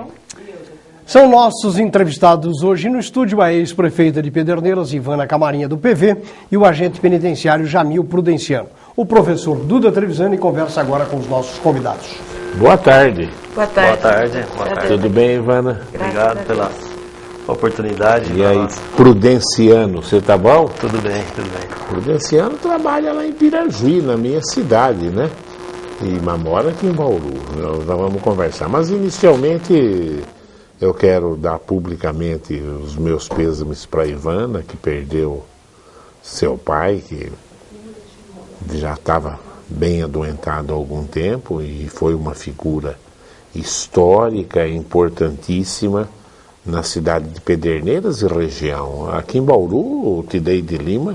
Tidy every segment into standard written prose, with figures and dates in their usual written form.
Ivana. São nossos entrevistados hoje no estúdio a ex-prefeita de Pederneiras, Ivana Camarinha, do PV, e o agente penitenciário Jamil Prudenciano. O professor Duda Trevisani conversa agora com os nossos convidados. Boa tarde. Boa tarde. Boa tarde. Boa tarde. Tudo bem, Ivana? Obrigado pela oportunidade. E aí, Prudenciano, você tá bom? Tudo bem, tudo bem. Prudenciano trabalha lá em Pirajuí, na minha cidade, né? Mas mora aqui em Bauru. Nós vamos conversar. Mas inicialmente eu quero dar publicamente os meus pêsames para Ivana, que perdeu seu pai, que já estava bem adoentado há algum tempo e foi uma figura histórica, importantíssima na cidade de Pederneiras e região. Aqui em Bauru, o Tidei de Lima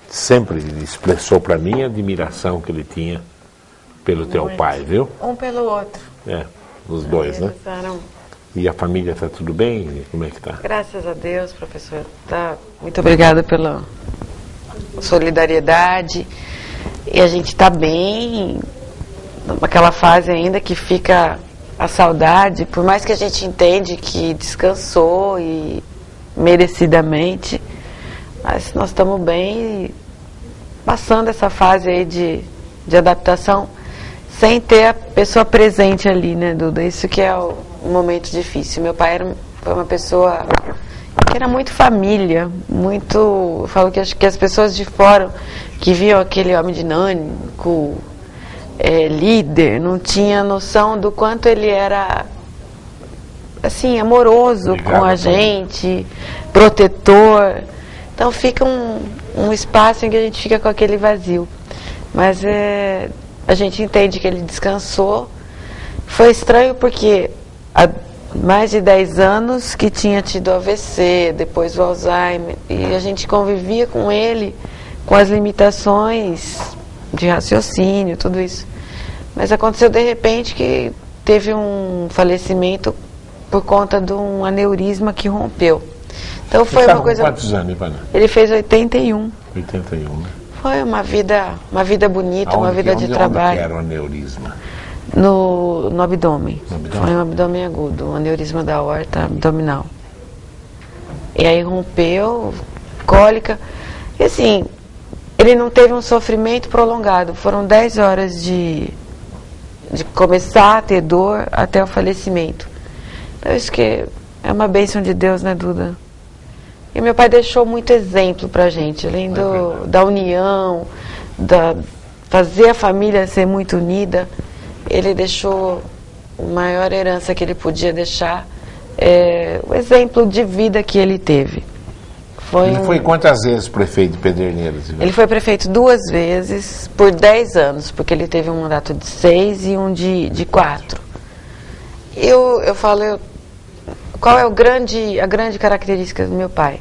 sempre expressou para mim a admiração que ele tinha pelo teu pai, viu? Um pelo outro. Os dois, né? Eram... E a família está tudo bem? Como é que está? Graças a Deus, professor. Muito obrigada pela solidariedade. E a gente está bem, naquela fase ainda que fica a saudade, por mais que a gente entende que descansou e merecidamente, mas nós estamos bem passando essa fase aí de adaptação sem ter a pessoa presente ali, né, Duda? Isso que é um momento difícil. Meu pai foi uma pessoa que era muito família, muito... Eu falo que acho que as pessoas de fora que viam aquele homem dinâmico, líder, não tinha noção do quanto ele era, assim, amoroso. Obrigado, com a gente, protetor. Então fica um espaço em que a gente fica com aquele vazio. Mas a gente entende que ele descansou. Foi estranho porque há mais de 10 anos que tinha tido AVC, depois o Alzheimer, e a gente convivia com ele, com as limitações de raciocínio, tudo isso. Mas aconteceu de repente que teve um falecimento por conta de um aneurisma que rompeu. Então foi uma coisa... Quantos anos, Ivana? Ele fez 81. 81, né? Foi uma vida bonita, uma vida de trabalho. Onde era o aneurisma? No abdômen. No abdômen? Foi um abdômen agudo, um aneurisma da aorta abdominal. E aí rompeu, cólica. E assim, ele não teve um sofrimento prolongado. Foram 10 horas de começar a ter dor até o falecimento. Então isso que é uma bênção de Deus, né, Duda? E meu pai deixou muito exemplo pra gente, além da união, fazer a família ser muito unida. Ele deixou a maior herança que ele podia deixar, o exemplo de vida que ele teve. Ele foi quantas vezes prefeito de Pederneiras? Ele foi prefeito 2 vezes por 10 anos, porque ele teve um mandato de 6 e um de 4. Eu falo, qual é a grande característica do meu pai?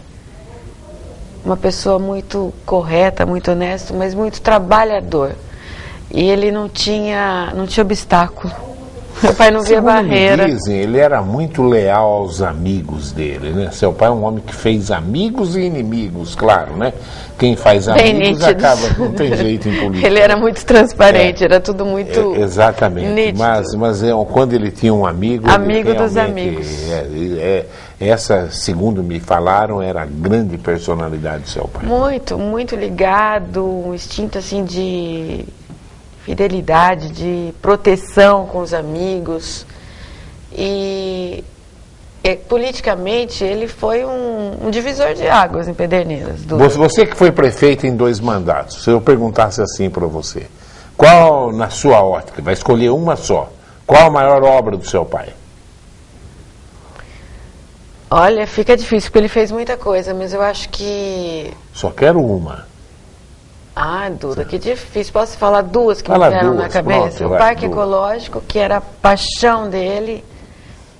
Uma pessoa muito correta, muito honesta, mas muito trabalhador. E ele não tinha obstáculo. Meu pai não via barreira. Me dizem, ele era muito leal aos amigos dele, né? Seu pai é um homem que fez amigos e inimigos, claro, né? Quem faz amigos acaba, não tem jeito em política. Ele era muito transparente, era tudo muito exatamente. nítido. Mas quando ele tinha um amigo... Amigo dos amigos. Essa, segundo me falaram, era a grande personalidade do seu pai. Muito, muito ligado, um instinto assim de fidelidade, de proteção com os amigos. E politicamente ele foi um divisor de águas em Pederneiras. Você que foi prefeito em 2 mandatos, se eu perguntasse assim para você, qual, na sua ótica, vai escolher uma só, qual a maior obra do seu pai? Olha, fica difícil, porque ele fez muita coisa, mas eu acho que... Só quero uma. Ah, Duda, que difícil. Posso falar 2 que me vieram na cabeça? Pronto, o Parque Ecológico, que era a paixão dele,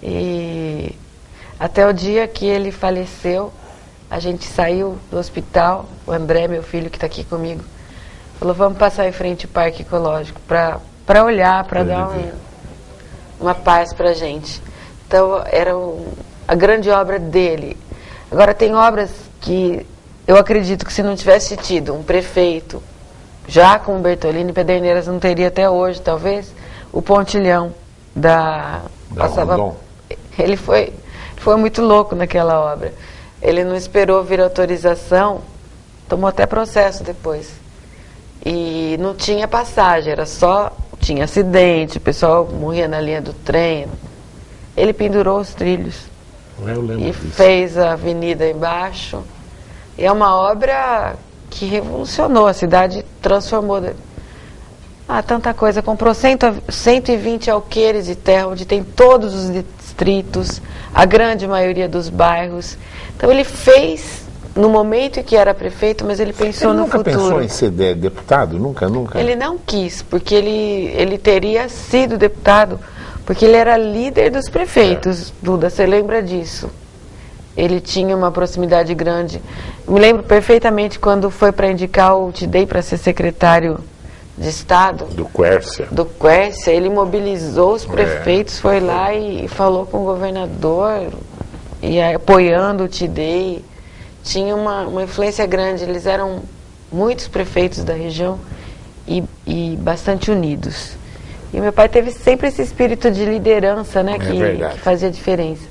e até o dia que ele faleceu, a gente saiu do hospital, o André, meu filho, que está aqui comigo, falou, vamos passar em frente ao Parque Ecológico, para olhar, para dar uma paz para a gente. Então, era a grande obra dele. Agora, tem obras que eu acredito que se não tivesse tido um prefeito, já com o Bertolini, Pederneiras não teria até hoje, talvez, o pontilhão da... Ele foi muito louco naquela obra. Ele não esperou vir autorização, tomou até processo depois. E não tinha passagem, tinha acidente, o pessoal morria na linha do trem. Ele pendurou os trilhos e fez a avenida embaixo. E é uma obra que revolucionou a cidade, transformou. Tanta coisa. Comprou 120 alqueires de terra, onde tem todos os distritos, a grande maioria dos bairros. Então ele fez no momento em que era prefeito, mas ele pensou no futuro. Ele nunca pensou em ser deputado? Nunca? Ele não quis, porque ele teria sido deputado, porque ele era líder dos prefeitos. Duda, você lembra disso? Ele tinha uma proximidade grande. Me lembro perfeitamente quando foi para indicar o Tidei para ser secretário de Estado. Do Quércia. Ele mobilizou os prefeitos, foi lá e falou com o governador, e apoiando o Tidei. Tinha uma influência grande, eles eram muitos prefeitos da região e bastante unidos. E meu pai teve sempre esse espírito de liderança, né, que fazia diferença.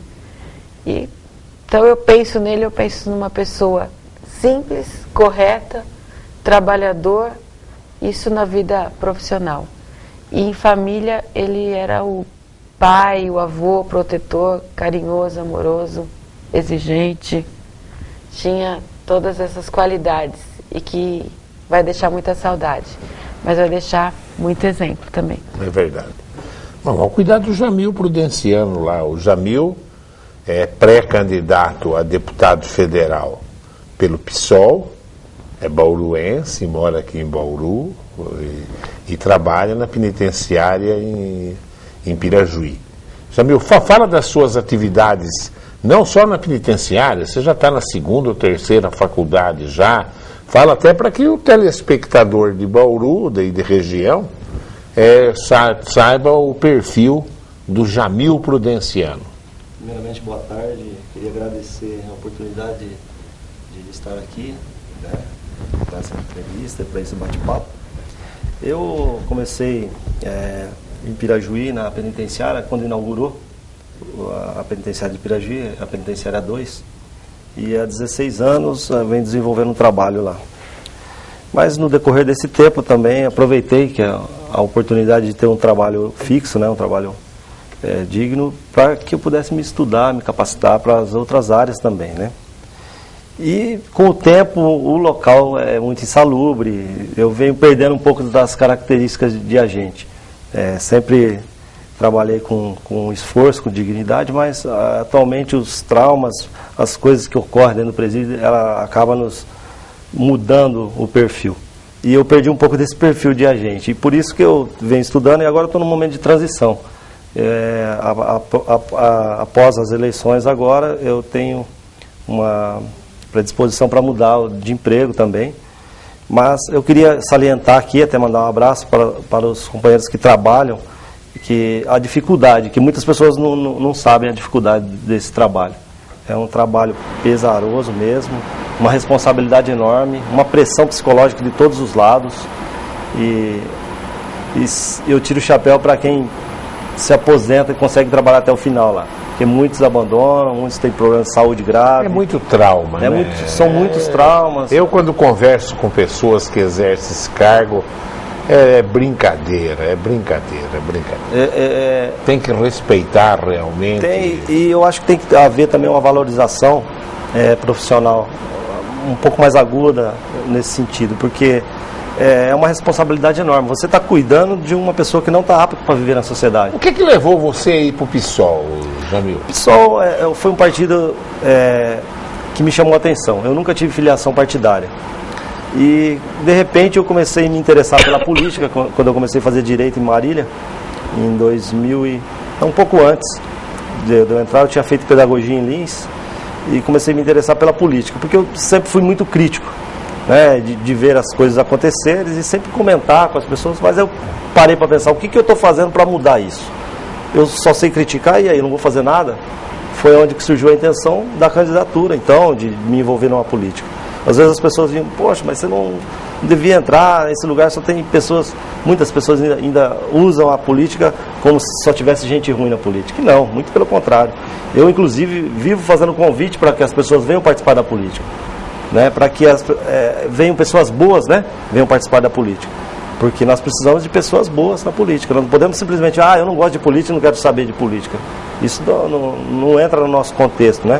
Então eu penso nele, eu penso numa pessoa simples, correta, trabalhador, isso na vida profissional. E em família ele era o pai, o avô, protetor, carinhoso, amoroso, exigente. Tinha todas essas qualidades e que vai deixar muita saudade, mas vai deixar muito exemplo também. É verdade. Bom, ao cuidar do Jamil Prudenciano lá, o Jamil é pré-candidato a deputado federal pelo PSOL, é bauruense, mora aqui em Bauru e trabalha na penitenciária em Pirajuí. Jamil, fala das suas atividades, não só na penitenciária, você já está na segunda ou terceira faculdade já. Fala até para que o telespectador de Bauru e de região saiba o perfil do Jamil Prudenciano. Primeiramente, boa tarde. Queria agradecer a oportunidade de estar aqui, né, para essa entrevista, para esse bate-papo. Eu comecei em Pirajuí, na penitenciária, quando inaugurou a penitenciária de Pirajuí, a penitenciária 2, e há 16 anos vem desenvolvendo um trabalho lá. Mas no decorrer desse tempo também aproveitei que a oportunidade de ter um trabalho fixo, né, um trabalho digno, para que eu pudesse me estudar, me capacitar para as outras áreas também, né. E com o tempo o local é muito insalubre, eu venho perdendo um pouco das características de agente. Sempre trabalhei com esforço, com dignidade, mas atualmente os traumas, as coisas que ocorrem dentro do presídio, ela acaba nos mudando o perfil. E eu perdi um pouco desse perfil de agente. E por isso que eu venho estudando e agora estou num momento de transição. Após as eleições agora, eu tenho uma predisposição para mudar de emprego também. Mas eu queria salientar aqui, até mandar um abraço para os companheiros que trabalham, que a dificuldade, que muitas pessoas não sabem a dificuldade desse trabalho. É um trabalho pesaroso mesmo, uma responsabilidade enorme, uma pressão psicológica de todos os lados. E eu tiro o chapéu para quem se aposenta e consegue trabalhar até o final lá. Porque muitos abandonam, muitos têm problemas de saúde grave. É muito trauma, né? São muitos traumas. Eu, quando converso com pessoas que exercem esse cargo, é brincadeira. Tem que respeitar realmente. E eu acho que tem que haver também uma valorização profissional um pouco mais aguda nesse sentido, porque é uma responsabilidade enorme. Você está cuidando de uma pessoa que não está apta para viver na sociedade. O que levou você a ir para o PSOL, Jamil? O PSOL foi um partido que me chamou a atenção. Eu nunca tive filiação partidária. E, de repente, eu comecei a me interessar pela política, quando eu comecei a fazer direito em Marília, em 2000 um pouco antes de eu entrar. Eu tinha feito pedagogia em Lins e comecei a me interessar pela política, porque eu sempre fui muito crítico, né, de ver as coisas acontecerem e sempre comentar com as pessoas, mas eu parei para pensar, o que eu estou fazendo para mudar isso? Eu só sei criticar e aí não vou fazer nada? Foi onde que surgiu a intenção da candidatura, então, de me envolver numa política. Às vezes as pessoas diziam, poxa, mas você não devia entrar nesse lugar, só tem pessoas, muitas pessoas ainda usam a política como se só tivesse gente ruim na política. Não, muito pelo contrário. Eu, inclusive, vivo fazendo convite para que as pessoas venham participar da política, né? Para que venham pessoas boas, né? Venham participar da política. Porque nós precisamos de pessoas boas na política. Nós não podemos simplesmente, eu não gosto de política, não quero saber de política. Isso não entra no nosso contexto, né?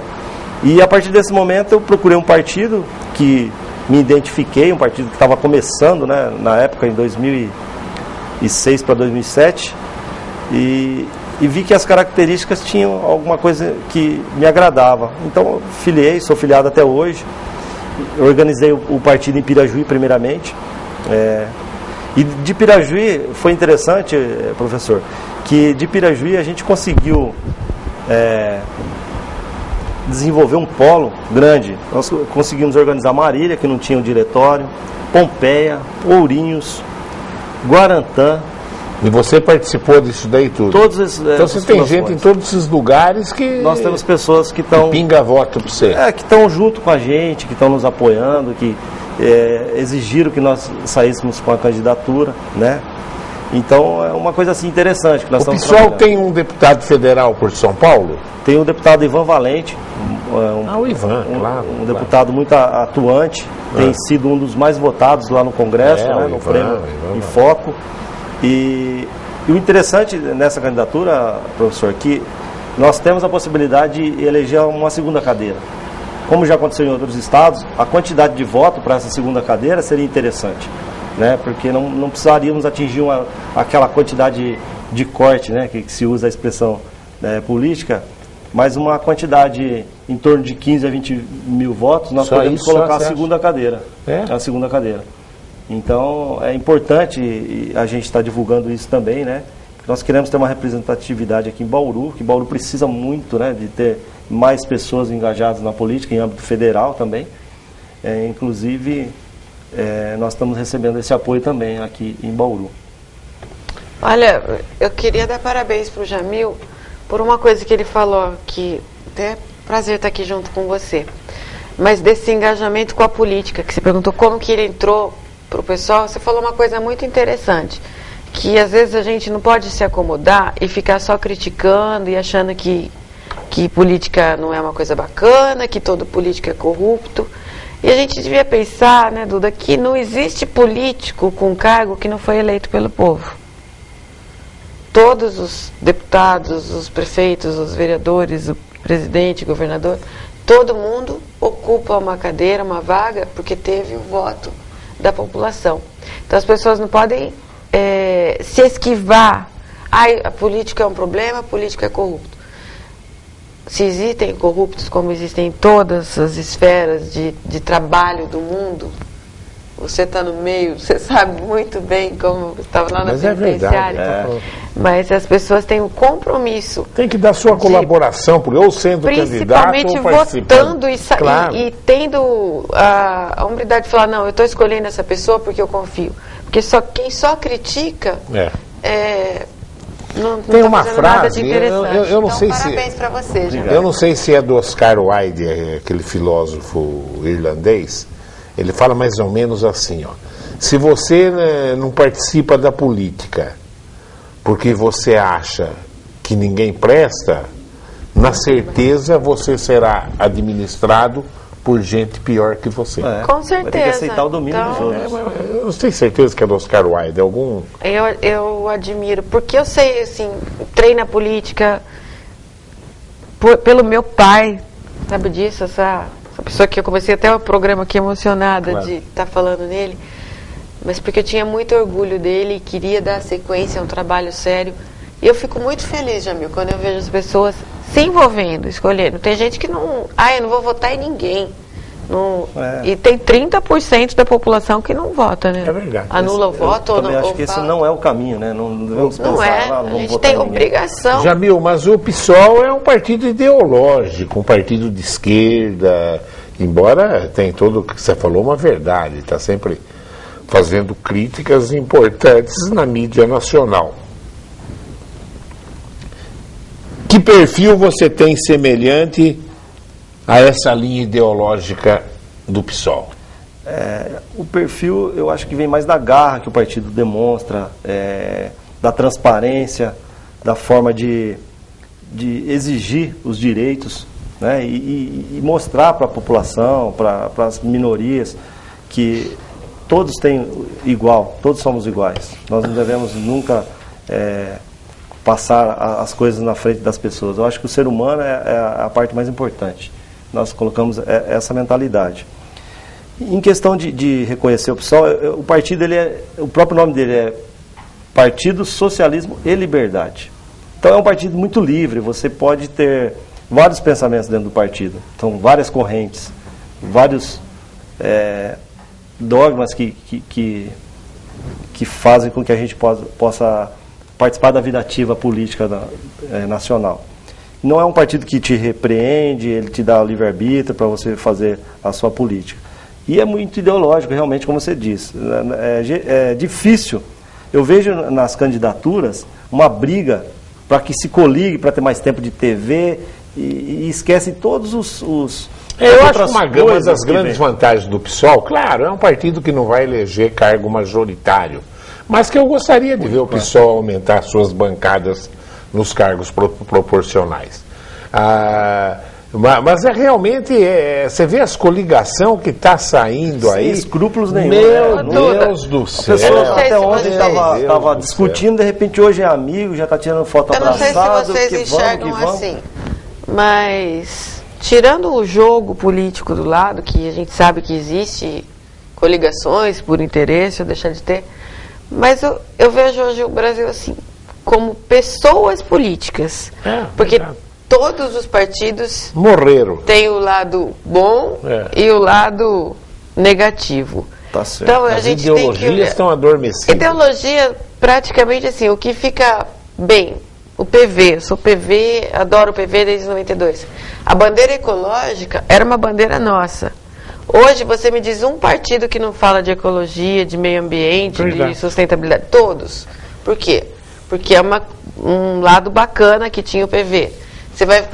E a partir desse momento eu procurei um partido que me identifiquei, um partido que estava começando, né, na época, em 2006 para 2007, e vi que as características tinham alguma coisa que me agradava. Então, sou filiado até hoje. Organizei o partido em Pirajuí, primeiramente. E de Pirajuí, foi interessante, professor, que de Pirajuí a gente conseguiu desenvolver um polo grande. Nós conseguimos organizar Marília, que não tinha um diretório, Pompeia, Ourinhos, Guarantã. E você participou disso daí tudo? Todos esses, então você tem gente em todos esses lugares que... Nós temos pessoas que estão... Pinga voto para você. Que estão junto com a gente, que estão nos apoiando, que exigiram que nós saíssemos com a candidatura, né? Então é uma coisa assim interessante que nós estamos trabalhando. O PSOL tem um deputado federal por São Paulo? Tem o deputado Ivan Valente, o Ivan, claro. Um deputado muito atuante, tem sido um dos mais votados lá no Congresso, né, no Prêmio em Foco. E o interessante nessa candidatura, professor, que nós temos a possibilidade de eleger uma segunda cadeira. Como já aconteceu em outros estados, a quantidade de voto para essa segunda cadeira seria interessante, né? Porque não precisaríamos atingir aquela quantidade de corte, né? Que se usa a expressão política, mas uma quantidade em torno de 15 a 20 mil votos, nós podemos colocar a segunda cadeira. A segunda cadeira. Então, é importante e a gente estar divulgando isso também, né? Nós queremos ter uma representatividade aqui em Bauru, que Bauru precisa muito, né, de ter mais pessoas engajadas na política, em âmbito federal também. Inclusive, nós estamos recebendo esse apoio também aqui em Bauru. Olha, eu queria dar parabéns para o Jamil por uma coisa que ele falou, que até prazer estar aqui junto com você, mas desse engajamento com a política, que você perguntou como que ele entrou para o pessoal. Você falou uma coisa muito interessante, que às vezes a gente não pode se acomodar e ficar só criticando e achando que política não é uma coisa bacana, que todo político é corrupto. E a gente devia pensar, né, Duda, que não existe político com cargo que não foi eleito pelo povo. Todos os deputados, os prefeitos, os vereadores, o presidente, o governador, todo mundo ocupa uma cadeira, uma vaga, porque teve o voto da população. Então as pessoas não podem se esquivar. A política é um problema, a política é corrupto. Se existem corruptos, como existem em todas as esferas de trabalho do mundo, você está no meio, você sabe muito bem como estava lá na penitenciária. Mas as pessoas têm um compromisso. Tem que dar sua colaboração, ou sendo candidato ou participando. Votando e tendo a humildade de falar, não, eu estou escolhendo essa pessoa porque eu confio. Porque quem só critica não tem tá uma frase, eu não então, sei parabéns para você, Jamil. Eu não sei se é do Oscar Wilde, aquele filósofo irlandês. Ele fala mais ou menos assim, se você não participa da política porque você acha que ninguém presta, na certeza você será administrado por gente pior que você. Com certeza. Vai ter que aceitar o domínio dos outros. Eu não tenho certeza que é do Oscar Wilde. Eu admiro, porque eu sei, assim, entrei na política pelo meu pai, sabe disso? Essa pessoa que eu comecei até o programa aqui emocionada de estar falando nele, mas porque eu tinha muito orgulho dele e queria dar sequência a um trabalho sério. E eu fico muito feliz, Jamil, quando eu vejo as pessoas se envolvendo, escolhendo. Tem gente que não... eu não vou votar em ninguém. Não, e tem 30% da população que não vota, né? É verdade. Anula o voto ou não. Eu acho que esse não é o caminho, né? Não devemos pensar, a gente tem obrigação. Jamil, mas o PSOL é um partido ideológico, um partido de esquerda, embora tem tudo o que você falou uma verdade, está sempre fazendo críticas importantes na mídia nacional. Que perfil você tem semelhante a essa linha ideológica do PSOL? O perfil, eu acho que vem mais da garra que o partido demonstra, da transparência. da forma de exigir os direitos, né, e mostrar para a população, para as minorias, que todos têm igual, todos somos iguais. Nós não devemos nunca passar as coisas na frente das pessoas. Eu acho que o ser humano é a parte mais importante. Nós colocamos essa mentalidade. Em questão de reconhecer o PSOL, o partido, o próprio nome dele é Partido Socialismo e Liberdade. Então é um partido muito livre, você pode ter vários pensamentos dentro do partido. Então, várias correntes, vários dogmas que fazem com que a gente possa participar da vida ativa política nacional. Não é um partido que te repreende, ele te dá o livre-arbítrio para você fazer a sua política. E é muito ideológico, realmente, como você disse. É difícil. Eu vejo nas candidaturas uma briga para que se coligue, para ter mais tempo de TV, e esquece todos os eu acho uma das grandes vantagens do PSOL, claro, é um partido que não vai eleger cargo majoritário, mas que eu gostaria de ver o PSOL aumentar suas bancadas nos cargos proporcionais. Mas realmente, você vê as coligações que está saindo aí. Sem escrúpulos nenhum. Meu Deus do céu. A pessoa até ontem estava discutindo, de repente hoje é amigo, já está tirando foto abraçado. Eu não sei se vocês enxergam assim, mas tirando o jogo político do lado, que a gente sabe que existe coligações por interesse ou deixar de ter, mas eu vejo hoje o Brasil assim, como pessoas políticas. Porque todos os partidos morreram. Têm o lado bom e o lado negativo. Tá certo. Então, as ideologias estão adormecidas. Ideologia, praticamente assim, o que fica bem. O PV, eu sou PV, adoro o PV desde 92. A bandeira ecológica era uma bandeira nossa. Hoje você me diz um partido que não fala de ecologia, de meio ambiente, de sustentabilidade. Todos. Por quê? Porque é um lado bacana que tinha o PV. Você vai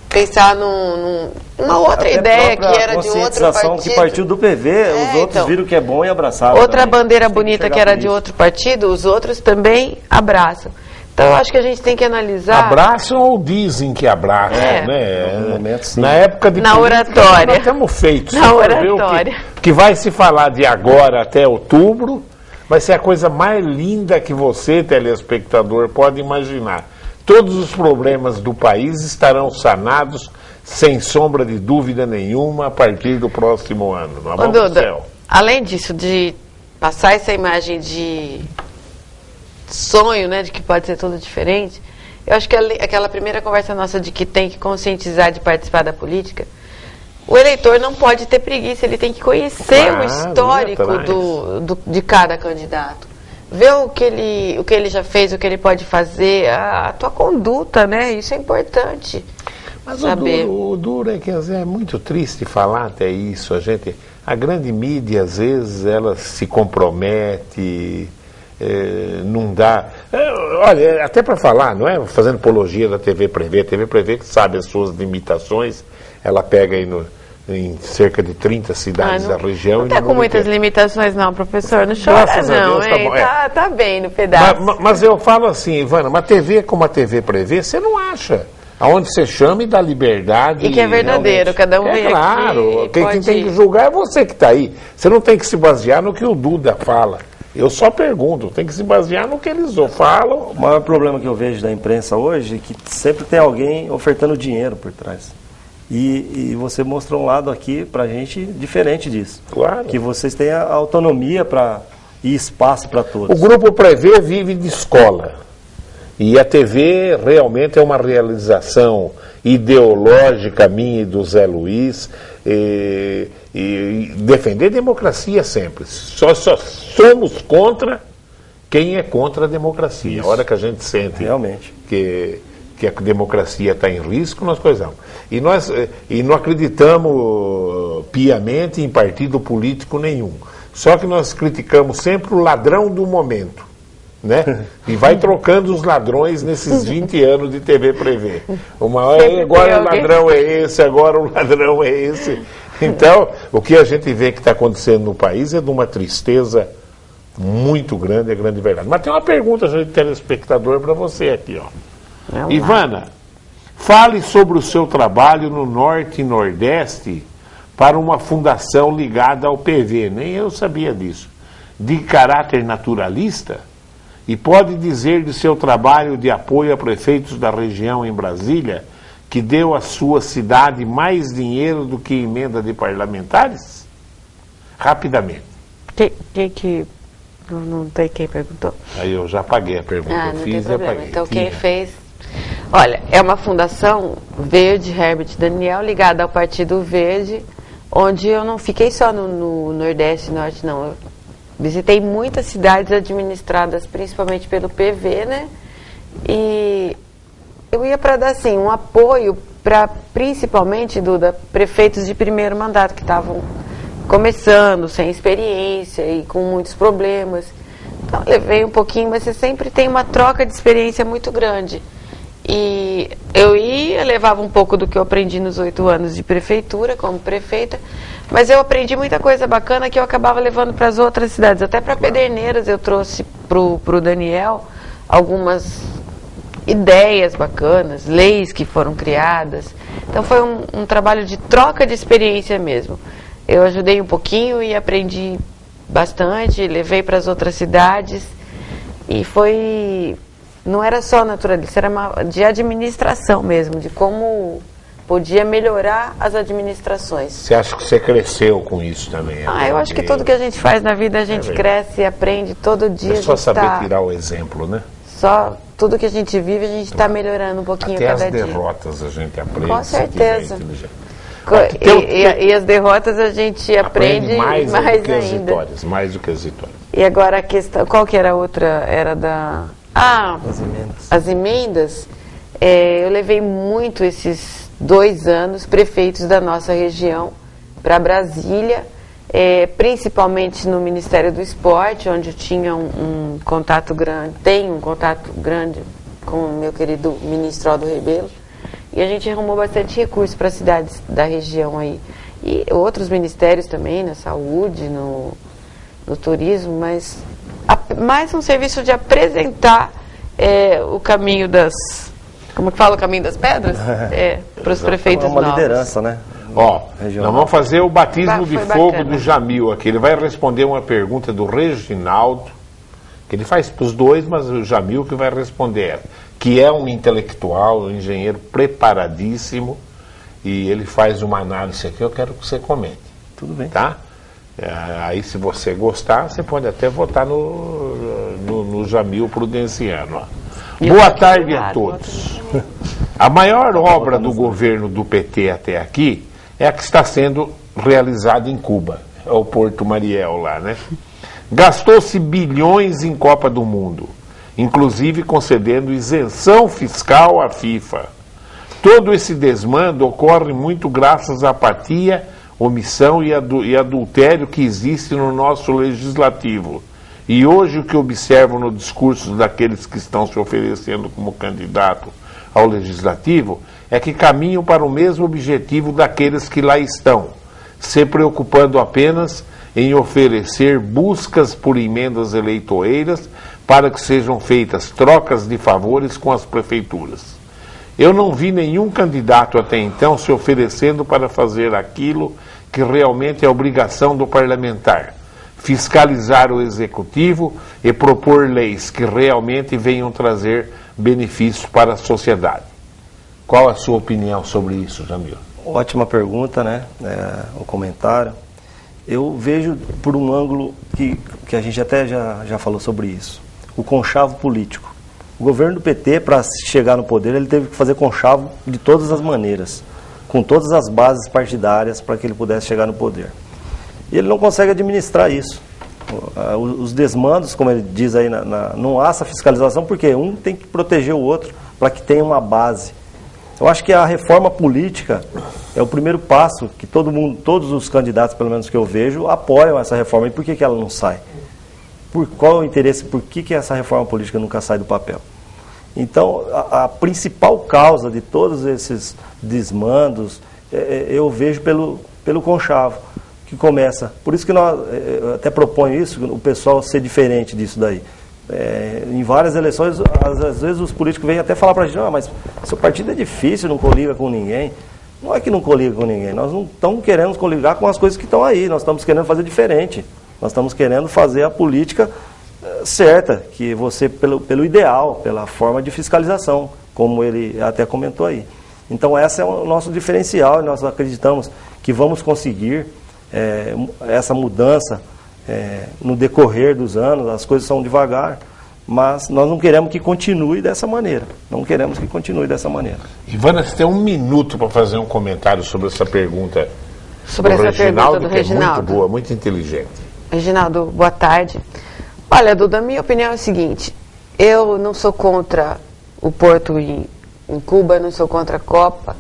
pensar numa outra ideia que era de outro partido. Que partiu do PV, os outros viram que é bom e abraçaram. Outra também. Bandeira bonita que era de outro partido, os outros também abraçam. Então eu acho que a gente tem que analisar. Abraçam ou dizem que abraçam, né? No momento, sim. Na época de na oratória. Nós estamos feitos. Na oratória. Que vai se falar de agora até outubro, vai ser a coisa mais linda que você, telespectador, pode imaginar. Todos os problemas do país estarão sanados, sem sombra de dúvida nenhuma, a partir do próximo ano. Duda, além disso, de passar essa imagem de sonho, né, de que pode ser tudo diferente, eu acho que aquela primeira conversa nossa de que tem que conscientizar de participar da política, o eleitor não pode ter preguiça, ele tem que conhecer o histórico de cada candidato. Ver o que ele já fez, o que ele pode fazer, a tua conduta, né? Isso é importante. Mas o duro é que é muito triste falar até isso. A grande mídia, às vezes, ela se compromete, não dá. Olha, até para falar, não é fazendo apologia da TV Prevê, a TV Prevê que sabe as suas limitações, ela pega aí em cerca de 30 cidades da região. Não está com muitas limitações não, professor, não chora não, hein? Tá bem no pedaço. Mas eu falo assim, Ivana, uma TV como a TV Prevê, você não acha. Aonde você chama e dá liberdade. E que é verdadeiro, cada um vem claro, aqui. Quem tem que julgar é você que está aí. Você não tem que se basear no que o Duda fala. Eu só pergunto, tem que se basear no que eles falam. O maior problema que eu vejo da imprensa hoje é que sempre tem alguém ofertando dinheiro por trás. E você mostrou um lado aqui pra gente diferente disso. Claro. Que vocês têm a autonomia e espaço para todos. O Grupo Prevê vive de escola. E a TV realmente é uma realização ideológica minha e do Zé Luiz. E defender a democracia sempre. Só somos contra quem é contra a democracia. Isso. A hora que a gente sente realmente que a democracia está em risco, nós coisamos. E não acreditamos piamente em partido político nenhum. Só que nós criticamos sempre o ladrão do momento. Né? E vai trocando os ladrões nesses 20 anos de TV Prevê. Agora o ladrão é esse, agora o ladrão é esse. Então, o que a gente vê que está acontecendo no país é de uma tristeza muito grande, é grande verdade. Mas tem uma pergunta, gente, telespectador, para você aqui, ó. Ivana, fale sobre o seu trabalho no Norte e Nordeste para uma fundação ligada ao PV, nem eu sabia disso, de caráter naturalista, e pode dizer de seu trabalho de apoio a prefeitos da região em Brasília, que deu à sua cidade mais dinheiro do que emenda de parlamentares? Rapidamente. Não tem quem perguntou. Aí eu já paguei a pergunta, não eu tem fiz e problema. apaguei. Então quem fez... Olha, é uma fundação Verde Herbert Daniel, ligada ao Partido Verde, onde eu não fiquei só no Nordeste e Norte, não. Eu visitei muitas cidades administradas principalmente pelo PV, né? E eu ia para dar, assim, um apoio para, principalmente, Duda, prefeitos de primeiro mandato que estavam começando, sem experiência e com muitos problemas. Então, levei um pouquinho, mas você sempre tem uma troca de experiência muito grande. E eu levava um pouco do que eu aprendi nos 8 anos de prefeitura, como prefeita, mas eu aprendi muita coisa bacana que eu acabava levando para as outras cidades. Até para Pederneiras eu trouxe pro Daniel algumas ideias bacanas, leis que foram criadas. Então foi um trabalho de troca de experiência mesmo. Eu ajudei um pouquinho e aprendi bastante, levei para as outras cidades e foi... Não era só naturalista, era de administração mesmo, de como podia melhorar as administrações. Você acha que você cresceu com isso também? Eu acho que tudo que a gente faz na vida a gente cresce e aprende todo dia. É só saber tirar o exemplo, né? Só tudo que a gente vive a gente está melhorando um pouquinho até cada dia. Até as derrotas a gente aprende. Com certeza. E as derrotas a gente aprende mais do que ainda. as vitórias, mais do que as vitórias. E agora a questão, qual que era a outra? Era da... as emendas. Eu levei muito esses 2 anos prefeitos da nossa região para Brasília, principalmente no Ministério do Esporte, onde eu tinha um contato grande, tenho um contato grande com o meu querido ministro Aldo Rebelo, e a gente arrumou bastante recursos para as cidades da região aí. E outros ministérios também, na saúde, no turismo, mas mais um serviço de apresentar o caminho das... Como que fala o caminho das pedras? Para os prefeitos novos. É uma liderança, né? Nós vamos fazer o batismo de fogo bacana. do Jamil aqui. Ele vai responder uma pergunta do Reginaldo, que ele faz para os dois, mas o Jamil que vai responder ela. Que é um intelectual, um engenheiro preparadíssimo, e ele faz uma análise aqui, eu quero que você comente. Tudo bem. Tá? Aí, se você gostar, você pode até votar no Jamil Prudenciano. Boa tarde a todos. A maior obra do governo do PT até aqui é a que está sendo realizada em Cuba. É o Porto Mariel lá, né? Gastou-se bilhões em Copa do Mundo, inclusive concedendo isenção fiscal à FIFA. Todo esse desmando ocorre muito graças à apatia, omissão e adultério que existe no nosso legislativo. E hoje o que observo no discurso daqueles que estão se oferecendo como candidato ao legislativo é que caminham para o mesmo objetivo daqueles que lá estão, se preocupando apenas em oferecer buscas por emendas eleitoreiras para que sejam feitas trocas de favores com as prefeituras. Eu não vi nenhum candidato até então se oferecendo para fazer aquilo que realmente é obrigação do parlamentar: fiscalizar o executivo e propor leis que realmente venham trazer benefícios para a sociedade. Qual a sua opinião sobre isso, Jamil? Ótima pergunta, né? O comentário. Eu vejo por um ângulo que a gente até já falou sobre isso. O conchavo político. O governo do PT, para chegar no poder, ele teve que fazer conchavo de todas as maneiras, com todas as bases partidárias para que ele pudesse chegar no poder. E ele não consegue administrar isso. Os desmandos, como ele diz aí, não há essa fiscalização, porque um tem que proteger o outro para que tenha uma base. Eu acho que a reforma política é o primeiro passo que todos os candidatos, pelo menos que eu vejo, apoiam essa reforma. E por que ela não sai? Qual é o interesse? Por que essa reforma política nunca sai do papel? Então, a principal causa de todos esses desmandos, eu vejo pelo conchavo, que começa. Por isso que eu até proponho isso, o pessoal ser diferente disso daí. em várias eleições, às vezes os políticos vêm até falar para a gente, mas seu partido é difícil, não coliga com ninguém. Não é que não coliga com ninguém, nós não estamos querendo coligar com as coisas que estão aí, nós estamos querendo fazer diferente. Nós estamos querendo fazer a política certa, que você, pelo ideal, pela forma de fiscalização, como ele até comentou aí. Então, esse é o nosso diferencial, e nós acreditamos que vamos conseguir essa mudança no decorrer dos anos. As coisas são devagar, mas nós não queremos que continue dessa maneira. Não queremos que continue dessa maneira. Ivana, você tem um minuto para fazer um comentário sobre essa pergunta sobre essa pergunta do Reginaldo. É muito boa, muito inteligente. Reginaldo, boa tarde. Olha, Duda, a minha opinião é o seguinte: eu não sou contra o porto em Cuba, não sou contra a Copa.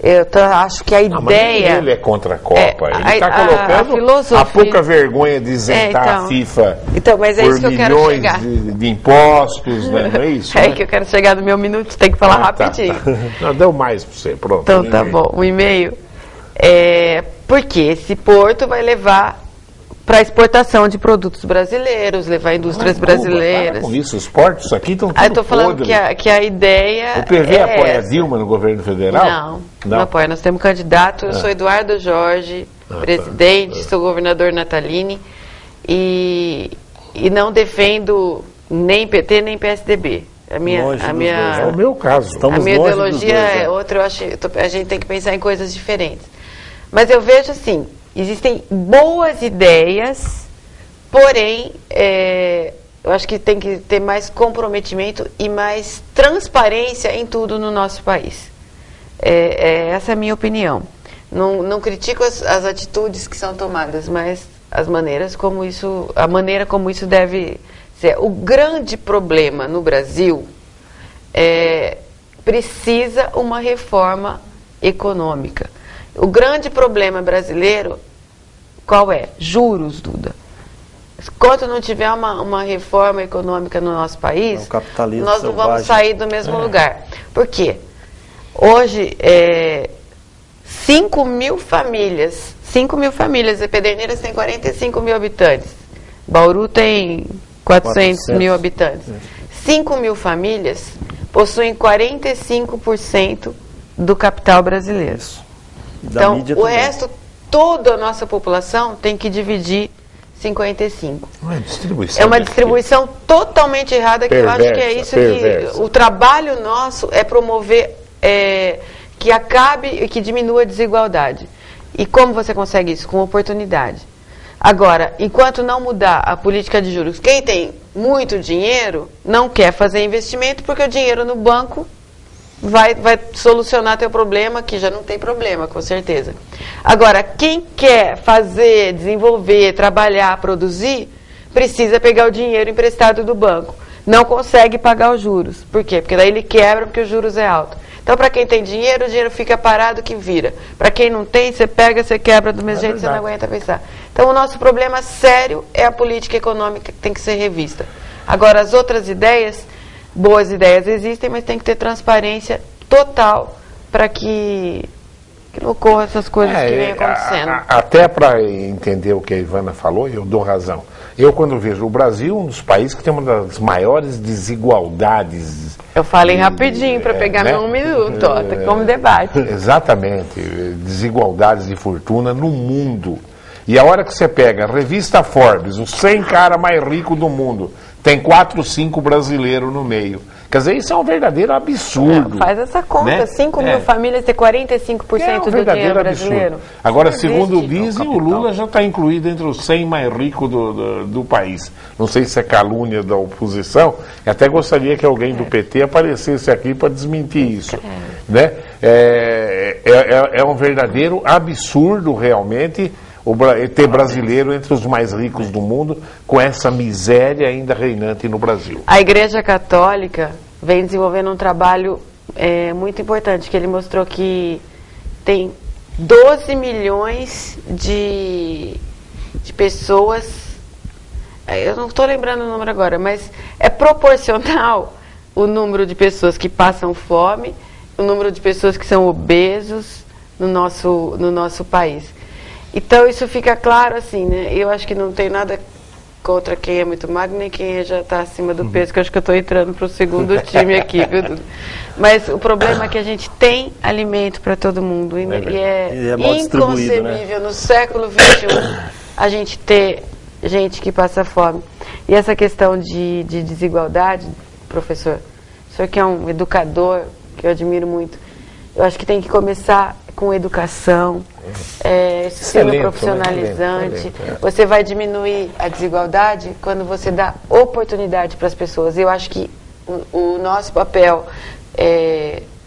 Eu acho que a ideia... Ele é contra a Copa. Ele está colocando a pouca vergonha de isentar a FIFA mas é por isso que eu quero milhões chegar. de impostos, né? Não é isso? É aí que eu quero chegar no meu minuto, tem que falar rapidinho. Tá. Não, deu mais para você, pronto. Então tá bom, um e-mail. Porque esse porto vai levar para a exportação de produtos brasileiros, levar indústrias brasileiras. Para com isso, os portos aqui estão tudo estou falando que a ideia... O PV apoia a Dilma no governo federal? Não apoia. Nós temos candidato, eu sou Eduardo Jorge, presidente, sou governador Natalini, e não defendo nem PT nem PSDB. É o meu caso. A minha ideologia é outra, a gente tem que pensar em coisas diferentes. Mas eu vejo assim, existem boas ideias, porém, eu acho que tem que ter mais comprometimento e mais transparência em tudo no nosso país. Essa é a minha opinião. Não critico as atitudes que são tomadas, mas a maneira como isso deve ser. O grande problema no Brasil precisa uma reforma econômica. O grande problema brasileiro, qual é? Juros, Duda. Enquanto não tiver uma reforma econômica no nosso país, nós não vamos sair do mesmo lugar. Por quê? Hoje, 5 mil famílias, Pederneiras tem 45 mil habitantes, Bauru tem 400 mil habitantes. 5 mil famílias possuem 45% do capital brasileiro. Então, o resto, toda a nossa população tem que dividir 55. É uma distribuição totalmente errada, que eu acho que é isso que o trabalho nosso é promover, que acabe e que diminua a desigualdade. E como você consegue isso? Com oportunidade. Agora, enquanto não mudar a política de juros, quem tem muito dinheiro não quer fazer investimento, porque o dinheiro no banco vai solucionar teu problema, que já não tem problema, com certeza. Agora, quem quer fazer, desenvolver, trabalhar, produzir, precisa pegar o dinheiro emprestado do banco. Não consegue pagar os juros. Por quê? Porque daí ele quebra, porque os juros é alto. Então, para quem tem dinheiro, o dinheiro fica parado que vira. Para quem não tem, você pega, você quebra do mesmo jeito, você não aguenta pensar. Então, o nosso problema sério é a política econômica que tem que ser revista. Agora, as outras ideias... Boas ideias existem, mas tem que ter transparência total para que não ocorram essas coisas que vêm acontecendo. Até para entender o que a Ivana falou, eu dou razão. Eu, quando vejo o Brasil, um dos países que tem uma das maiores desigualdades... Eu falei rapidinho para pegar meu 1 minuto, tá como debate. Exatamente, desigualdades de fortuna no mundo. E a hora que você pega a revista Forbes, os 100 caras mais ricos do mundo, tem 4, 5 brasileiros no meio. Quer dizer, isso é um verdadeiro absurdo. Faz essa conta, né? 5 mil famílias ter 45% do dinheiro brasileiro. Absurdo. Agora, segundo dizem, o Lula já está incluído entre os 100 mais ricos do país. Não sei se é calúnia da oposição. Eu até gostaria que alguém do PT aparecesse aqui para desmentir isso. Né? É um verdadeiro absurdo, realmente, ter brasileiro entre os mais ricos do mundo, com essa miséria ainda reinante no Brasil. A Igreja Católica vem desenvolvendo um trabalho muito importante, que ele mostrou que tem 12 milhões de pessoas, eu não estou lembrando o número agora, mas é proporcional o número de pessoas que passam fome, o número de pessoas que são obesos no nosso país. Então, isso fica claro, assim, né? Eu acho que não tem nada contra quem é muito magro, nem quem já está acima do peso, que eu acho que eu estou entrando para o segundo time aqui, viu, Duda? Mas o problema é que a gente tem alimento para todo mundo e é mal distribuído, inconcebível, né? No século XXI a gente ter gente que passa fome. E essa questão de desigualdade, professor, o senhor que é um educador, que eu admiro muito, eu acho que tem que começar com educação, ensino profissionalizante. Você vai diminuir a desigualdade quando você dá oportunidade para as pessoas. Eu acho que o nosso papel,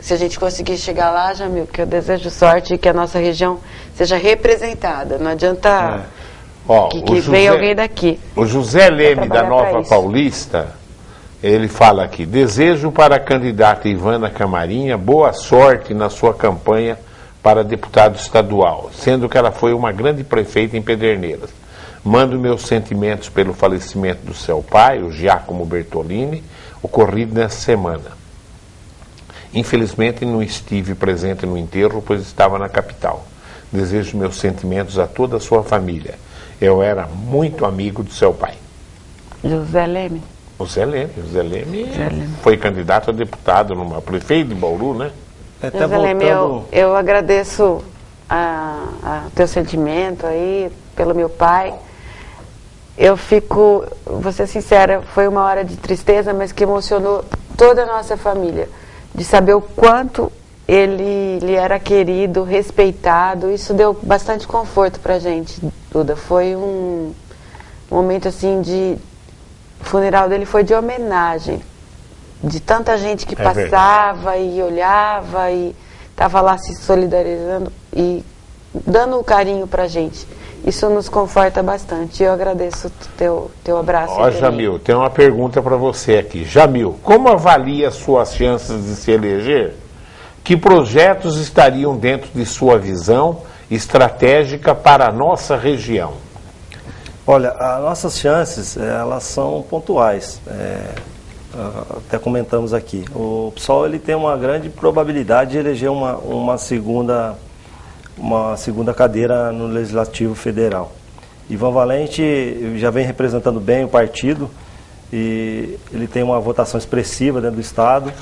se a gente conseguir chegar lá, Jamil, que eu desejo sorte e que a nossa região seja representada. Não adianta que venha alguém daqui. O José Leme, da Nova Paulista, ele fala aqui: desejo para a candidata Ivana Camarinha boa sorte na sua campanha para deputado estadual, sendo que ela foi uma grande prefeita em Pederneiras. Mando meus sentimentos pelo falecimento do seu pai, o Giacomo Bertolini, ocorrido nessa semana. Infelizmente não estive presente no enterro, pois estava na capital. Desejo meus sentimentos a toda a sua família. Eu era muito amigo do seu pai. José Leme. José Leme foi candidato a deputado numa prefeito de Bauru, né? José Leme, eu agradeço o teu sentimento aí pelo meu pai. Eu fico, vou ser sincera, foi uma hora de tristeza, mas que emocionou toda a nossa família, de saber o quanto ele era querido, respeitado. Isso deu bastante conforto pra gente, Duda. Foi um momento assim de... O funeral dele foi de homenagem, de tanta gente que passava e olhava e estava lá se solidarizando e dando um carinho pra gente. Isso nos conforta bastante. Eu agradeço o teu abraço. Ó, Jamil, tem uma pergunta para você aqui. Jamil, como avalia suas chances de se eleger? Que projetos estariam dentro de sua visão estratégica para a nossa região? Olha, as nossas chances, elas são pontuais. Até comentamos aqui. O PSOL, ele tem uma grande probabilidade de eleger uma segunda cadeira no Legislativo Federal. Ivan Valente já vem representando bem o partido e ele tem uma votação expressiva dentro do Estado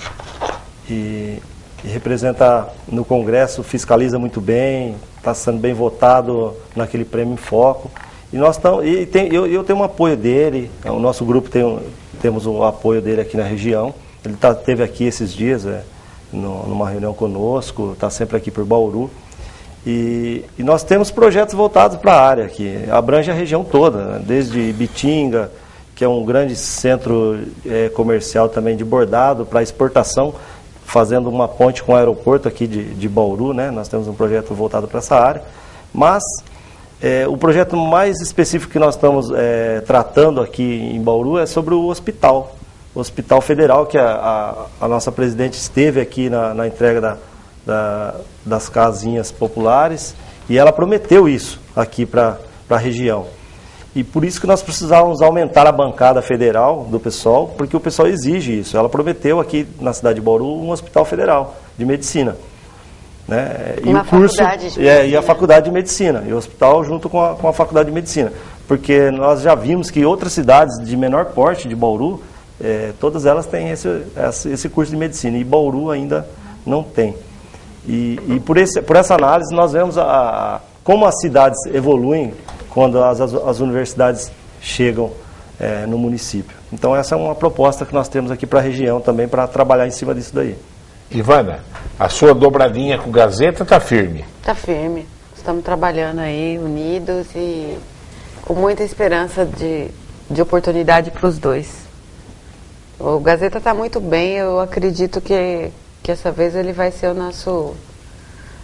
e representa no Congresso, fiscaliza muito bem, está sendo bem votado naquele prêmio em foco. E nós estamos, eu tenho um apoio dele, o nosso grupo temos o apoio dele aqui na região. Ele esteve aqui esses dias, numa reunião conosco, está sempre aqui por Bauru. E nós temos projetos voltados para a área, que abrange a região toda, né? Desde Ibitinga, que é um grande centro comercial também de bordado para exportação, fazendo uma ponte com o aeroporto aqui de Bauru, né? Nós temos um projeto voltado para essa área. Mas o projeto mais específico que nós estamos tratando aqui em Bauru é sobre o hospital. O Hospital Federal, que a nossa presidente esteve aqui na entrega das casinhas populares, e ela prometeu isso aqui para a região. E por isso que nós precisávamos aumentar a bancada federal do PSOL, porque o PSOL exige isso. Ela prometeu aqui na cidade de Bauru um hospital federal de medicina. Né? E o curso e a faculdade de medicina, e o hospital junto com a faculdade de medicina. Porque nós já vimos que outras cidades de menor porte de Bauru, todas elas têm esse curso de medicina, e Bauru ainda não tem. E por essa análise nós vemos como as cidades evoluem quando as universidades chegam no município. Então essa é uma proposta que nós temos aqui para a região também, para trabalhar em cima disso daí. Ivana, a sua dobradinha com Gazeta está firme? Está firme. Estamos trabalhando aí, unidos e com muita esperança de oportunidade para os dois. O Gazeta está muito bem, eu acredito que essa vez ele vai ser o nosso...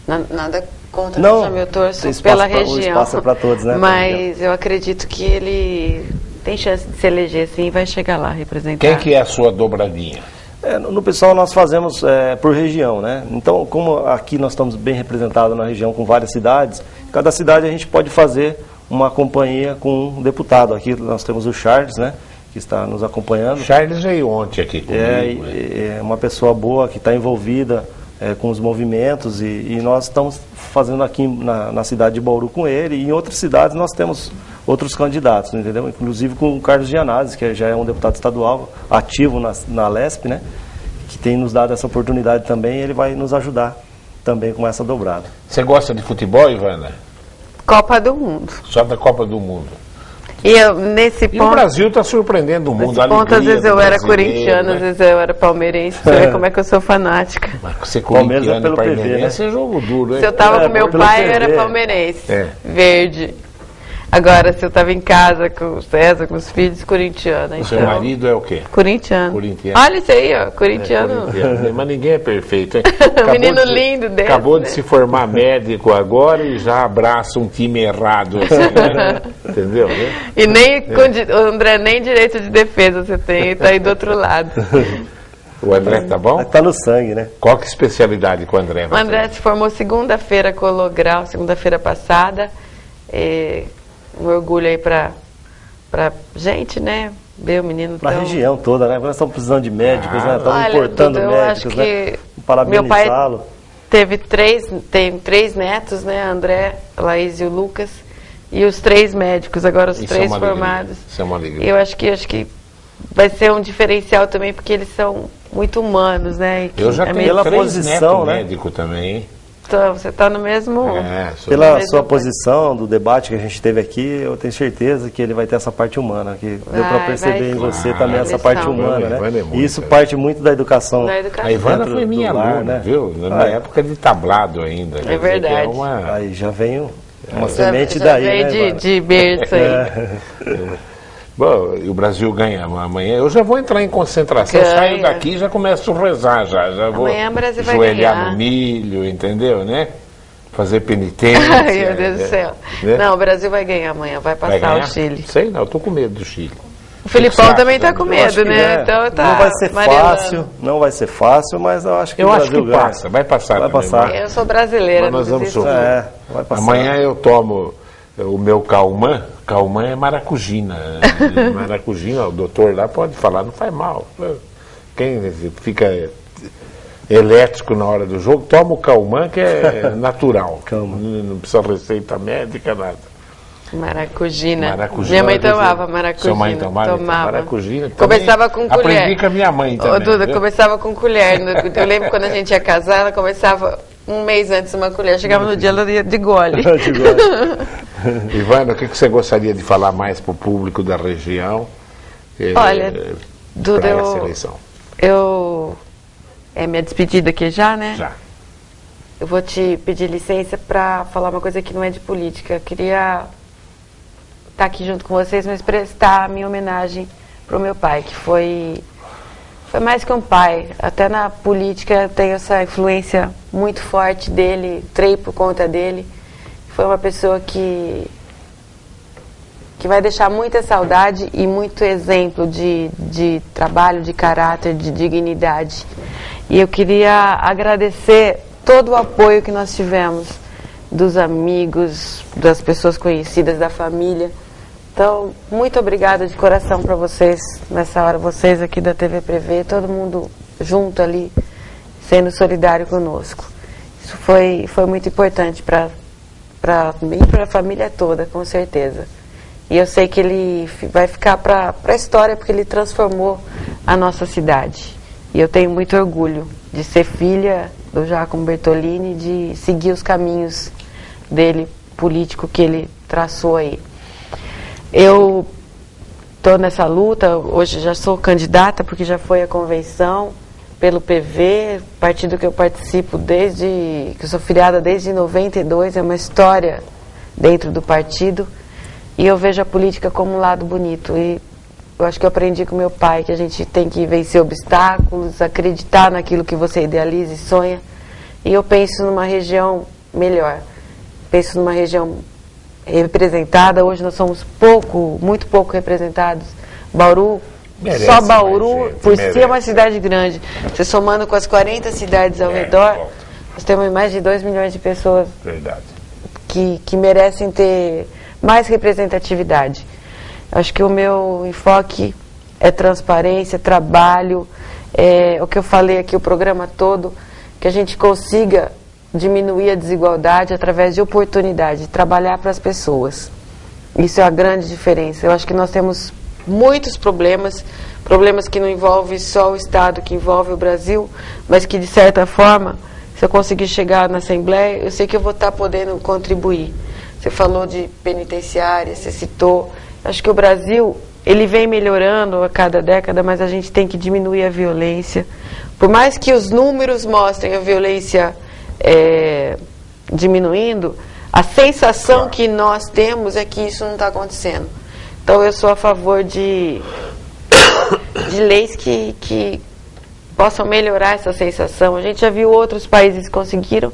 Nada contra, não, eu torço pela região. O espaço é para todos, né? Mas eu acredito que ele tem chance de se eleger sim e vai chegar lá representar. Quem que é a sua dobradinha? No pessoal nós fazemos por região, né? Então, como aqui nós estamos bem representados na região com várias cidades, cada cidade a gente pode fazer uma companhia com um deputado. Aqui nós temos o Charles, né? Que está nos acompanhando. Charles veio ontem aqui comigo. É uma pessoa boa que está envolvida com os movimentos e nós estamos fazendo aqui na cidade de Bauru com ele, e em outras cidades nós temos outros candidatos, entendeu? Inclusive com o Carlos Gianazzi, que já é um deputado estadual ativo na LESP, né? Que tem nos dado essa oportunidade também, e ele vai nos ajudar também com essa dobrada. Você gosta de futebol, Ivana? Copa do Mundo. Só da Copa do Mundo. E eu, nesse E o ponto... Brasil está surpreendendo o mundo. Nesse ponto, às vezes eu era corintiana, às vezes eu era palmeirense. Você vê como é que eu sou fanática. Mas ser Palmeiras é corintiano pelo e PV, palmeirense é jogo duro, hein? Se eu tava com meu pelo pai, eu PV. era palmeirense. É. Verde. Agora, se eu tava em casa com o César, com os filhos, corintiana. O seu então, marido é o quê? Corintiano. Corintiano. Olha isso aí, ó. Corintiano. Corintiano. Mas ninguém é perfeito, hein? Menino lindo desse, Acabou de né? se formar médico agora e já abraça um time errado. Assim, né? Entendeu? Né? E nem, o André, nem direito de defesa você tem, e tá aí do outro lado. O André tá bom? Tá no sangue, né? Qual que é a especialidade que o André O vai André se formou segunda-feira, colograu, segunda-feira passada. Um orgulho aí pra gente, né? Ver o menino Pra tão... região toda, né? Agora nós estamos precisando de médicos, né? Estamos Olha, importando Dudu, eu médicos, acho né? que Parabenizá-lo. Tem 3 netos, né? André, a Laís e o Lucas. E os 3 médicos, agora os Isso é 3 uma alegria. formados. Isso é uma alegria. E eu acho que vai ser um diferencial também, porque eles são muito humanos, né? E que Eu já a tenho medicina- pela 3 posição, netos né? médico também, hein? Então, você está no mesmo... Pela Mas sua eu- posição do debate que a gente teve aqui, eu tenho certeza que ele vai ter essa parte humana, que deu para Vai, perceber vai. em você Claro. também essa Eles parte são. humana, Ivana é né? muito, E isso é. parte muito da educação. Da educação. A Ivana Dentro foi minha do lar, aluna, né? viu? Na Ah, é. época de tablado ainda. quer dizer que verdade. É uma... Aí já vem uma Já- semente já daí, veio né, de, Ivana? de berço aí. Bom, e o Brasil ganha amanhã. Eu já vou entrar em concentração, Ganha. saio daqui e já começo a rezar, já vou Amanhã o Brasil vai joelhar ganhar. no milho, entendeu, né? Fazer penitência. Ai, meu Deus do céu. né? Não, o Brasil vai ganhar amanhã, vai Vai passar ganhar? o Chile. Sei não, eu tô com medo do Chile. O Filipão Exato, também tá né? com Eu medo, Acho que né? Então tá não vai ser amarelando. fácil, não vai ser fácil, mas eu acho que Eu o acho Brasil que ganha. passa, vai passar Vai também, passar. mas- Eu sou brasileira, Mas nós não vamos sei se- sofrer. Vai passar. Amanhã eu tomo o meu Calmã. Calmã é maracujina. Maracujina, o doutor lá pode falar, não faz mal. Quem fica elétrico na hora do jogo, toma o Calmã, que é natural. Calma. Não precisa receita médica, nada. Maracujina. Maracujina. Minha mãe tomava maracujina. Sua mãe tomava? Tomava. Maracujina também. Começava com colher. Aprendi com a minha mãe Ô, também. Duda, viu? começava com colher. Eu lembro quando a gente ia casar, ela começava um mês antes uma colher. Chegava no dia, ela ia de gole. Ivana, o que você gostaria de falar mais para o público da região? Olha, Duda, para essa eleição? É minha despedida aqui já, né? Já. Eu vou te pedir licença para falar uma coisa que não é de política. Eu queria estar aqui junto com vocês, mas prestar a minha homenagem para o meu pai, que foi mais que um pai. Até na política eu tenho essa influência muito forte dele, trei por conta dele. Foi uma pessoa que vai deixar muita saudade e muito exemplo de trabalho, de caráter, de dignidade. E eu queria agradecer todo o apoio que nós tivemos dos amigos, das pessoas conhecidas, da família. Então, muito obrigada de coração para vocês nessa hora, vocês aqui da TV Prevê, todo mundo junto ali, sendo solidário conosco. Isso foi muito importante para mim e para a família toda, com certeza. E eu sei que ele vai ficar para a história, porque ele transformou a nossa cidade. E eu tenho muito orgulho de ser filha do Giacomo Bertolini, de seguir os caminhos dele, político, que ele traçou aí. Eu estou nessa luta, hoje já sou candidata, porque já foi a convenção, pelo PV, partido que eu participo que eu sou filiada desde 92, é uma história dentro do partido. E eu vejo a política como um lado bonito. E eu acho que eu aprendi com meu pai que a gente tem que vencer obstáculos, acreditar naquilo que você idealiza e sonha. E eu penso numa região melhor. Penso numa região representada. Hoje nós somos muito pouco representados. Bauru, Merece só mais Bauru, gente, por si é uma merece. cidade grande. Você somando com as 40 cidades ao redor, volta. nós temos mais de 2 milhões de pessoas Verdade. que merecem ter mais representatividade. Acho que o meu enfoque é transparência, trabalho, o que eu falei aqui o programa todo, que a gente consiga diminuir a desigualdade através de oportunidade, trabalhar para as pessoas. Isso é a grande diferença. Eu acho que nós temos muitos problemas que não envolvem só o Estado, que envolve o Brasil, mas que, de certa forma, se eu conseguir chegar na Assembleia, eu sei que eu vou estar podendo contribuir. Você falou de penitenciária, você citou. Acho que o Brasil, ele vem melhorando a cada década, mas a gente tem que diminuir a violência. Por mais que os números mostrem a violência diminuindo, a sensação que nós temos é que isso não está acontecendo. Então, eu sou a favor de leis que possam melhorar essa sensação. A gente já viu outros países que conseguiram,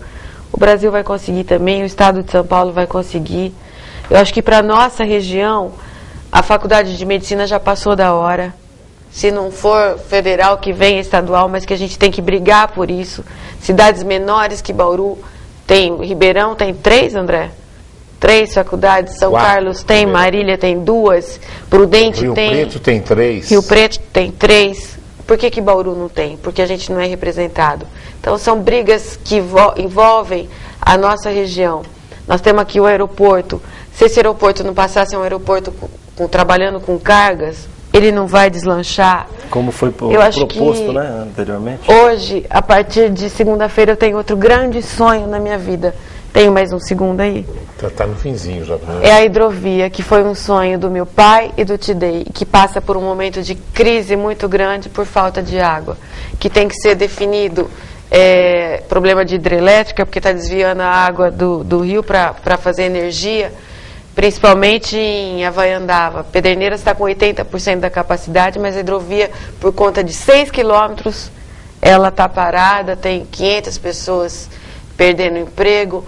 o Brasil vai conseguir também, o Estado de São Paulo vai conseguir. Eu acho que para a nossa região, a Faculdade de Medicina já passou da hora. Se não for federal, que venha estadual, mas que a gente tem que brigar por isso. Cidades menores que Bauru, Ribeirão tem 3, André? 3 faculdades, São Carlos tem, Marília tem 2, Prudente tem... Rio Preto tem 3. Rio Preto tem 3. Por que Bauru não tem? Porque a gente não é representado. Então, são brigas que envolvem a nossa região. Nós temos aqui o aeroporto. Se esse aeroporto não passasse um aeroporto trabalhando com cargas, ele não vai deslanchar. Como foi proposto, né, anteriormente? Hoje, a partir de segunda-feira, eu tenho outro grande sonho na minha vida. Tenho mais um segundo aí? Está no finzinho já. É a hidrovia, que foi um sonho do meu pai e do Tidei, que passa por um momento de crise muito grande por falta de água, que tem que ser definido problema de hidrelétrica, porque está desviando a água do rio para fazer energia, principalmente em Havaiandava. Pederneiras está com 80% da capacidade, mas a hidrovia, por conta de 6 quilômetros, ela está parada, tem 500 pessoas perdendo emprego.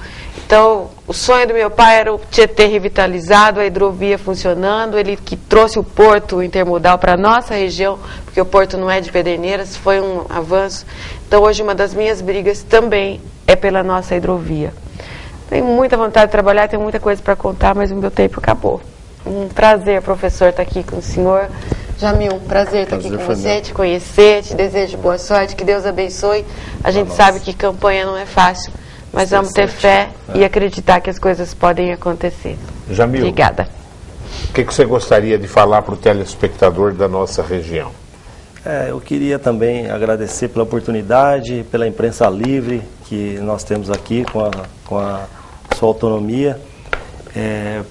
Então, o sonho do meu pai era o Tietê revitalizado, a hidrovia funcionando, ele que trouxe o porto intermodal para a nossa região, porque o porto não é de Pederneiras, foi um avanço. Então, hoje, uma das minhas brigas também é pela nossa hidrovia. Tenho muita vontade de trabalhar, tenho muita coisa para contar, mas o meu tempo acabou. Um prazer, professor, estar aqui com o senhor. Jamil, um prazer estar aqui com você, te conhecer, te desejo boa sorte, que Deus abençoe. A gente sabe que campanha não é fácil, mas vamos ter fé e acreditar que as coisas podem acontecer. Jamil, obrigada. O que você gostaria de falar para o telespectador da nossa região? Eu queria também agradecer pela oportunidade, pela imprensa livre que nós temos aqui com a sua autonomia,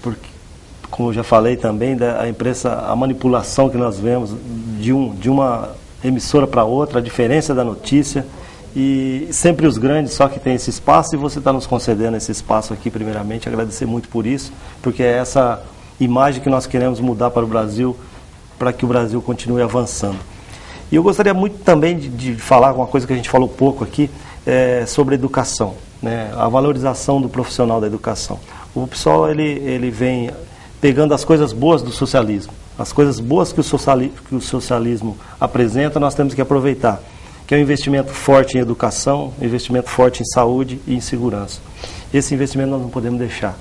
porque, como eu já falei também, a imprensa, a manipulação que nós vemos de uma emissora para outra, a diferença da notícia, e sempre os grandes só que tem esse espaço, e você está nos concedendo esse espaço aqui, primeiramente, agradecer muito por isso, porque é essa imagem que nós queremos mudar para o Brasil, para que o Brasil continue avançando. E eu gostaria muito também de falar uma coisa que a gente falou pouco aqui, sobre educação, né? A valorização do profissional da educação. O pessoal, ele vem pegando as coisas boas do socialismo, as coisas boas que o socialismo apresenta, nós temos que aproveitar, que é um investimento forte em educação, um investimento forte em saúde e em segurança. Esse investimento nós não podemos deixar.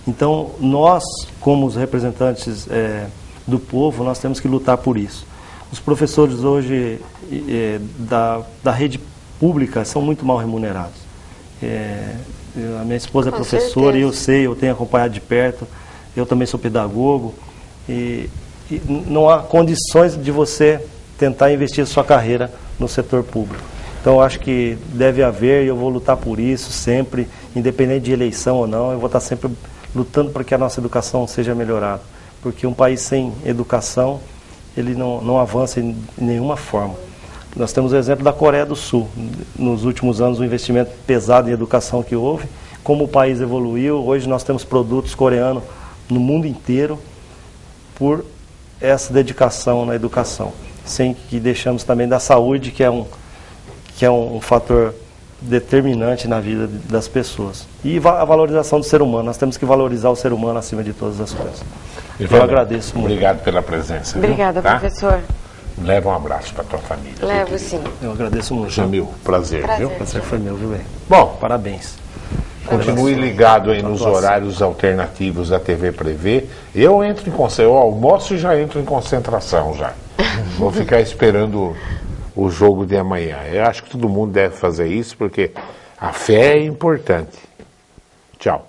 Então, nós, como os representantes do povo, nós temos que lutar por isso. Os professores hoje da rede pública são muito mal remunerados. A minha esposa é professora, e eu sei, eu tenho acompanhado de perto, eu também sou pedagogo, e não há condições de você tentar investir a sua carreira no setor público. Então, eu acho que deve haver, e eu vou lutar por isso sempre, independente de eleição ou não, eu vou estar sempre lutando para que a nossa educação seja melhorada. Porque um país sem educação, ele não avança em nenhuma forma. Nós temos o exemplo da Coreia do Sul. Nos últimos anos, o investimento pesado em educação que houve, como o país evoluiu, hoje nós temos produtos coreanos no mundo inteiro por essa dedicação na educação. Sem que deixamos também da saúde, que é um fator determinante na vida das pessoas. E a valorização do ser humano. Nós temos que valorizar o ser humano acima de todas as coisas. Eu agradeço muito. Obrigado pela presença. Obrigada, professor. Leva um abraço para a tua família. Levo, sim. Eu agradeço muito. Jamil, prazer. Viu? O prazer foi meu, viu, bem? Bom, parabéns. Continue ligado aí nos horários alternativos da TV Prevê. Eu almoço e já entro em concentração já. Vou ficar esperando o jogo de amanhã. Eu acho que todo mundo deve fazer isso, porque a fé é importante. Tchau.